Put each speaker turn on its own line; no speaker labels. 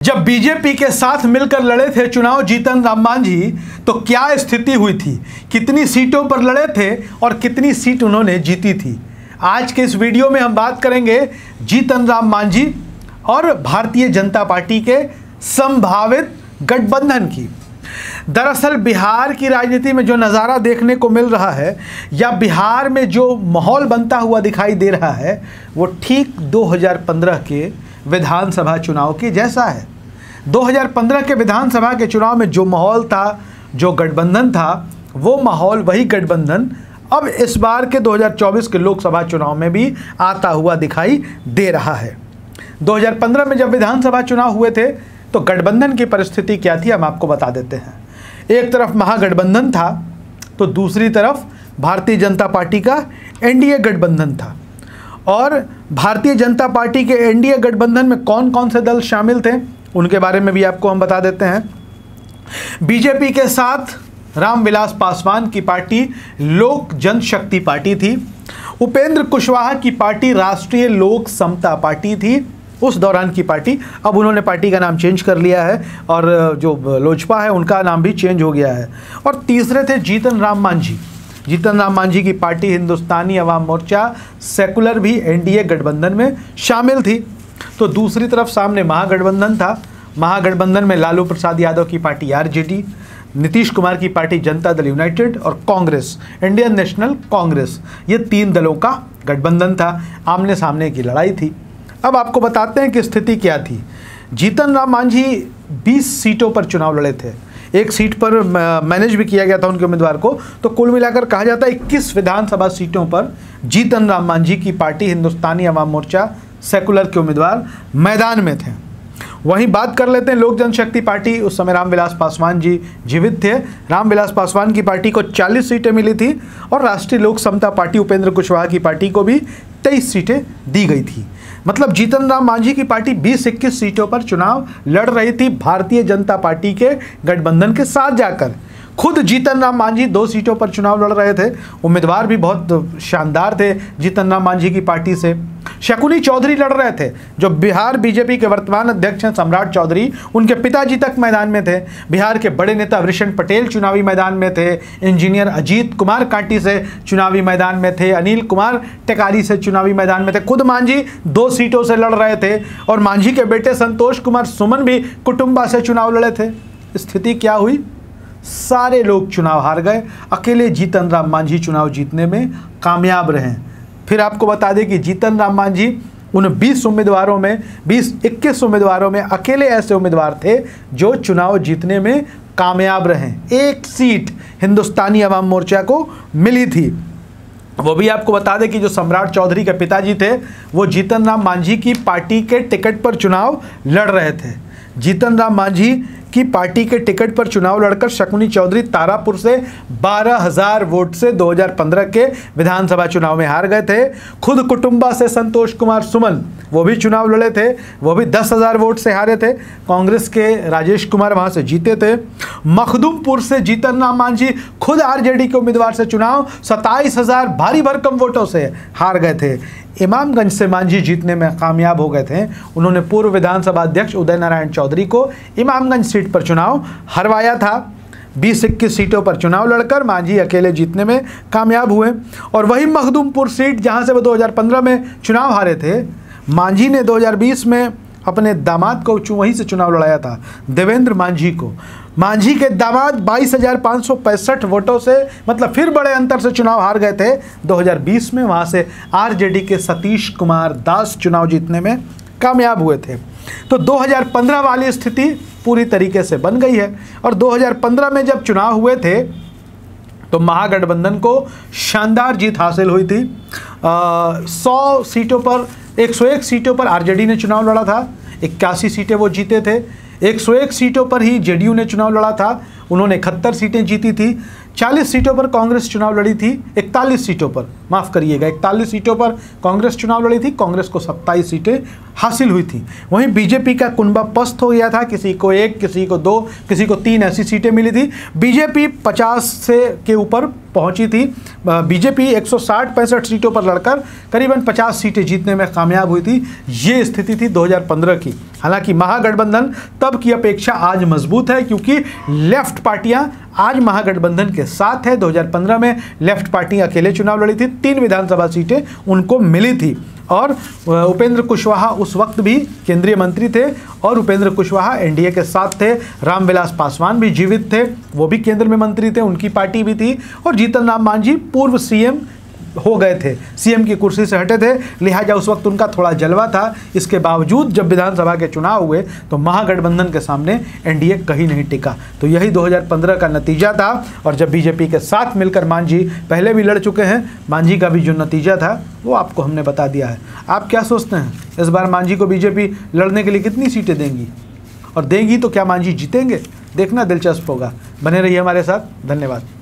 जब बीजेपी के साथ मिलकर लड़े थे चुनाव जीतन राम मांझी, तो क्या स्थिति हुई थी, कितनी सीटों पर लड़े थे और कितनी सीट उन्होंने जीती थी। आज के इस वीडियो में हम बात करेंगे जीतन राम मांझी और भारतीय जनता पार्टी के संभावित गठबंधन की। दरअसल बिहार की राजनीति में जो नज़ारा देखने को मिल रहा है या बिहार में जो माहौल बनता हुआ दिखाई दे रहा है, वो ठीक 2015 के विधानसभा चुनाव के जैसा है। 2015 के विधानसभा के चुनाव में जो माहौल था, जो गठबंधन था, वो माहौल, वही गठबंधन अब इस बार के 2024 के लोकसभा चुनाव में भी आता हुआ दिखाई दे रहा है। 2015 में जब विधानसभा चुनाव हुए थे तो गठबंधन की परिस्थिति क्या थी, हम आपको बता देते हैं। एक तरफ महागठबंधन था तो दूसरी तरफ भारतीय जनता पार्टी का एनडीए गठबंधन था। और भारतीय जनता पार्टी के एनडीए गठबंधन में कौन कौन से दल शामिल थे, उनके बारे में भी आपको हम बता देते हैं। बीजेपी के साथ रामविलास पासवान की पार्टी लोक जनशक्ति पार्टी थी। उपेंद्र कुशवाहा की पार्टी राष्ट्रीय लोक समता पार्टी थी, उस दौरान की पार्टी। अब उन्होंने पार्टी का नाम चेंज कर लिया है और जो लोजपा है उनका नाम भी चेंज हो गया है। और तीसरे थे जीतन राम मांझी। जीतन राम मांझी की पार्टी हिंदुस्तानी अवाम मोर्चा सेकुलर भी एनडीए गठबंधन में शामिल थी। तो दूसरी तरफ सामने महागठबंधन था। महागठबंधन में लालू प्रसाद यादव की पार्टी आरजेडी, नीतीश कुमार की पार्टी जनता दल यूनाइटेड और कांग्रेस, इंडियन नेशनल कांग्रेस, ये तीन दलों का गठबंधन था। आमने सामने की लड़ाई थी। अब आपको बताते हैं कि स्थिति क्या थी। जीतन राम मांझी 20 सीटों पर चुनाव लड़े थे। एक सीट पर मैनेज भी किया गया था उनके उम्मीदवार को। तो कुल मिलाकर कहा जाता है 21 विधानसभा सीटों पर जीतन राम मांझी की पार्टी हिंदुस्तानी अवाम मोर्चा सेकुलर के उम्मीदवार मैदान में थे। वहीं बात कर लेते हैं लोक जनशक्ति पार्टी। उस समय रामविलास पासवान जी जीवित थे। रामविलास पासवान की पार्टी को 40 सीटें मिली थी और राष्ट्रीय लोक समता पार्टी उपेंद्र कुशवाहा की पार्टी को भी 23 सीटें दी गई थी। मतलब जीतन राम मांझी की पार्टी 20-21 सीटों पर चुनाव लड़ रही थी भारतीय जनता पार्टी के गठबंधन के साथ जाकर। खुद जीतन राम मांझी 2 सीटों पर चुनाव लड़ रहे थे। उम्मीदवार भी बहुत शानदार थे जीतन राम मांझी की पार्टी से। शकुनी चौधरी लड़ रहे थे, जो बिहार बीजेपी के वर्तमान अध्यक्ष हैं सम्राट चौधरी, उनके पिताजी तक मैदान में थे। बिहार के बड़े नेता वृषण पटेल चुनावी मैदान में थे। इंजीनियर अजीत कुमार कांटी से चुनावी मैदान में थे। अनिल कुमार टेकारी से चुनावी मैदान में थे। खुद मांझी 2 सीटों से लड़ रहे थे और मांझी के बेटे संतोष कुमार सुमन भी कुटुंबा से चुनाव लड़े थे। स्थिति क्या हुई? सारे लोग चुनाव हार गए, अकेले जीतन राम मांझी चुनाव जीतने में कामयाब रहे। फिर आपको बता दें कि जीतन राम मांझी उन 20 उम्मीदवारों में 21 उम्मीदवारों में अकेले ऐसे उम्मीदवार थे जो चुनाव जीतने में कामयाब रहे। एक सीट हिंदुस्तानी अवाम मोर्चा को मिली थी। वो भी आपको बता दें कि जो सम्राट चौधरी के पिताजी थे वो जीतन राम मांझी की पार्टी के टिकट पर चुनाव लड़ रहे थे। जीतन राम मांझी की पार्टी के टिकट पर चुनाव लड़कर शकुनी चौधरी तारापुर से 12,000 वोट से 2015 के विधानसभा चुनाव में हार गए थे। खुद कुटुंबा से संतोष कुमार सुमन वो भी चुनाव लड़े थे, वो भी 10,000 वोट से हारे थे। कांग्रेस के राजेश कुमार वहां से जीते थे। मखदूमपुर से जीतन राम मांझी खुद आरजेडी के उम्मीदवार से चुनाव 27,000 भारी भरकम वोटों से हार गए थे। इमामगंज से मांझी जीतने में कामयाब हो गए थे। उन्होंने पूर्व विधानसभा अध्यक्ष उदय नारायण चौधरी को इमामगंज सीट पर चुनाव हरवाया था। 20-21 सीटों पर चुनाव लड़कर मांझी अकेले जीतने में कामयाब हुए। और वही मखदूमपुर सीट जहां से वो 2015 में चुनाव हारे थे, मांझी ने 2020 में अपने दामाद को वहीं से चुनाव लड़ाया था, देवेंद्र मांझी को। मांझी के दामाद 22,565 वोटों से, मतलब फिर बड़े अंतर से चुनाव हार गए थे 2020 में। वहां से आरजेडी के सतीश कुमार दास चुनाव जीतने में कामयाब हुए थे। तो 2015 वाली स्थिति पूरी तरीके से बन गई है। और 2015 में जब चुनाव हुए थे तो महागठबंधन को शानदार जीत हासिल हुई थी। 100 सीटों पर 101 सीटों पर आरजेडी ने चुनाव लड़ा था, 81 सीटें वो जीते थे। 101 सीटों पर ही जेडीयू ने चुनाव लड़ा था, उन्होंने 71 सीटें जीती थी। 40 सीटों पर कांग्रेस चुनाव लड़ी थी, 41 सीटों पर, माफ़ करिएगा 41 सीटों पर कांग्रेस चुनाव लड़ी थी। कांग्रेस को 27 सीटें हासिल हुई थी। वहीं बीजेपी का कुनबा पस्त हो गया था, किसी को 1, किसी को 2, किसी को 3 ऐसी सीटें मिली थी। बीजेपी 50 से के ऊपर पहुंची थी। बीजेपी 160-65 सीटों पर लड़कर करीबन 50 सीटें जीतने में कामयाब हुई थी। ये स्थिति थी 2015 की। हालांकि महागठबंधन तब की अपेक्षा आज मजबूत है, क्योंकि लेफ्ट पार्टियां आज महागठबंधन के साथ है। 2015 में लेफ्ट पार्टी अकेले चुनाव लड़ी थी, 3 विधानसभा सीटें उनको मिली थी। और उपेंद्र कुशवाहा उस वक्त भी केंद्रीय मंत्री थे और उपेंद्र कुशवाहा एनडीए के साथ थे। रामविलास पासवान भी जीवित थे, वो भी केंद्र में मंत्री थे, उनकी पार्टी भी थी। और जीतन राम मांझी पूर्व सीएम हो गए थे, सीएम की कुर्सी से हटे थे, लिहाजा उस वक्त उनका थोड़ा जलवा था। इसके बावजूद जब विधानसभा के चुनाव हुए तो महागठबंधन के सामने एनडीए कहीं नहीं टिका। तो यही 2015 का नतीजा था। और जब बीजेपी के साथ मिलकर मांझी पहले भी लड़ चुके हैं, मांझी का भी जो नतीजा था वो आपको हमने बता दिया है। आप क्या सोचते हैं, इस बार मांझी को बीजेपी लड़ने के लिए कितनी सीटें देंगी, और देंगी तो क्या मांझी जीतेंगे? देखना दिलचस्प होगा। बने रहिए हमारे साथ। धन्यवाद।